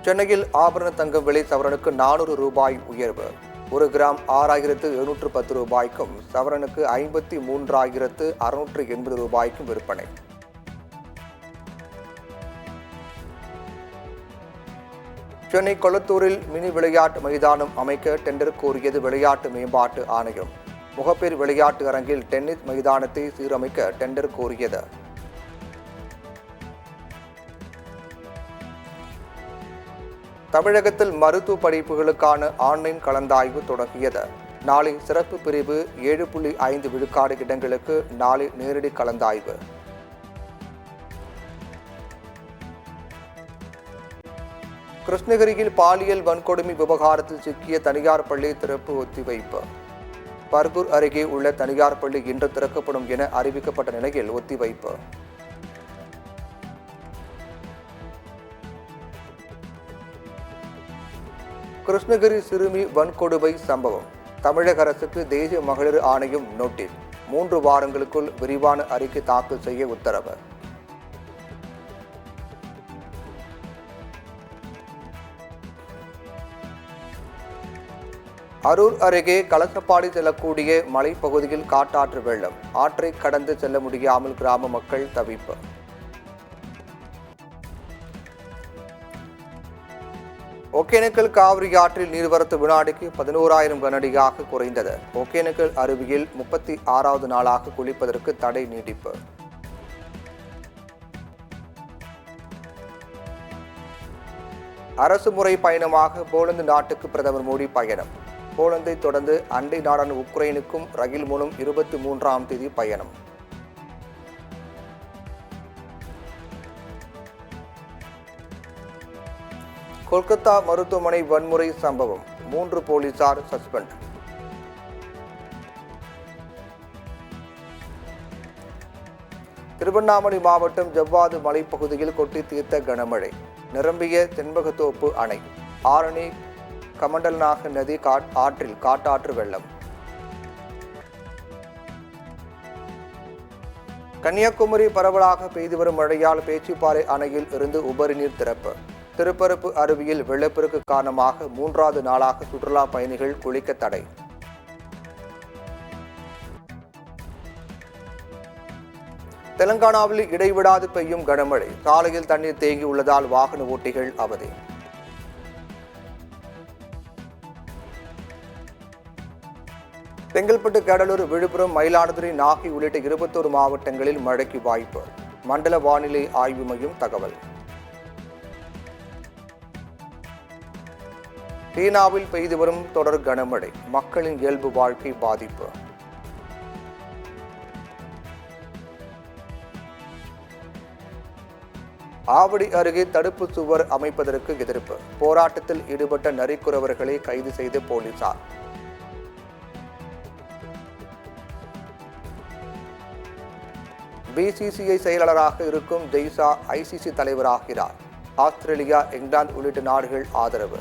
சென்னையில் ஆபரண தங்கம் விலை சவரனுக்கு 400 ரூபாய் உயர்வு. 1 கிராம் 6710 ரூபாய்க்கும் சவரனுக்கு 53,680 ரூபாய்க்கும் விற்பனை. சென்னை கொளத்தூரில் மினி விளையாட்டு மைதானம் அமைக்க டெண்டர் கோரியது விளையாட்டு மேம்பாட்டு ஆணையம். முகப்பேர் விளையாட்டு அரங்கில் டென்னிஸ் மைதானத்தை சீரமைக்க டெண்டர் கோரியது. தமிழகத்தில் மருத்துவ படிப்புகளுக்கான ஆன்லைன் கலந்தாய்வு தொடங்கியது. நாளை சிறப்பு பிரிவு 7.5 விழுக்காடு இடங்களுக்கு நாளை நேரடி கலந்தாய்வு. கிருஷ்ணகிரியில் பாலியல் வன்கொடுமை விவகாரத்தில் சிக்கிய தனியார் பள்ளி திறப்பு ஒத்திவைப்பு. பர்கூர் அருகே உள்ள தனியார் பள்ளி இன்று திறக்கப்படும் என அறிவிக்கப்பட்ட நிலையில் ஒத்திவைப்பு. கிருஷ்ணகிரி சிறுமி வன்கொடுமை சம்பவம். தமிழக அரசுக்கு தேசிய மகளிர் ஆணையம் நோட்டீஸ். 3 வாரங்களுக்குள் விரிவான அறிக்கை தாக்கல் செய்ய உத்தரவு. அரூர் அருகே கலசப்பாடி செல்லக்கூடிய மலைப்பகுதியில் காட்டாற்று வெள்ளம். ஆற்றை கடந்து செல்ல முடியாமல் கிராம மக்கள் தவிப்பு. ஒகேனக்கல் காவிரி ஆற்றில் நீர்வரத்து வினாடிக்கு 11,000 கனஅடியாக குறைந்தது. ஒகேனக்கல் அருவியில் 36வது நாளாக குளிப்பதற்கு தடை நீடிப்பு. அரசு முறை பயணமாக போலந்து நாட்டுக்கு பிரதமர் மோடி பயணம். போலந்தை தொடர்ந்து அண்டை நாடான உக்ரைனுக்கும் ரயில் மூலம் 23ஆம் தேதி பயணம். கொல்கத்தா மருத்துவமனை வன்முறை சம்பவம். 3 போலீசார் சஸ்பெண்ட். திருவண்ணாமலை மாவட்டம் ஜவ்வாது மலைப்பகுதியில் கொட்டி தீர்த்த கனமழை. நிரம்பிய தென்பகத்தோப்பு அணை. ஆரணி கமண்டல்நாக நதி ஆற்றில் காட்டாற்று வெள்ளம். கன்னியாகுமரி பரவலாக பெய்து வரும் மழையால் பேச்சிப்பாறை அணையில் இருந்து உபரி நீர் திறப்பு. திருப்பரப்பு அருவியில் வெள்ளப்பெருக்கு காரணமாக 3வது நாளாக சுற்றுலா பயணிகள் குளிக்க தடை. தெலங்கானாவில் இடைவிடாது பெய்யும் கனமழை. சாலையில் தண்ணீர் தேங்கி உள்ளதால் வாகன ஓட்டிகள் அவதி. செங்கல்பட்டு, கடலூர், விழுப்புரம், மயிலாடுதுறை, நாகை உள்ளிட்ட 21 மாவட்டங்களில் மழைக்கு வாய்ப்பு. மண்டல வானிலை ஆய்வு மையம் தகவல். சீனாவில் பெய்து வரும் தொடர் கனமழை. மக்களின் இயல்பு வாழ்க்கை பாதிப்பு. ஆவடி அருகே தடுப்பு சுவர் அமைப்பதற்கு எதிர்ப்பு. போராட்டத்தில் ஈடுபட்ட நரிக்குறவர்களை கைது செய்த போலீசார். பிசிசிஐ செயலாளராக இருக்கும் ஜெய்சா ICC தலைவராகிறார். ஆஸ்திரேலியா, இங்கிலாந்து உள்ளிட்ட நாடுகள் ஆதரவு.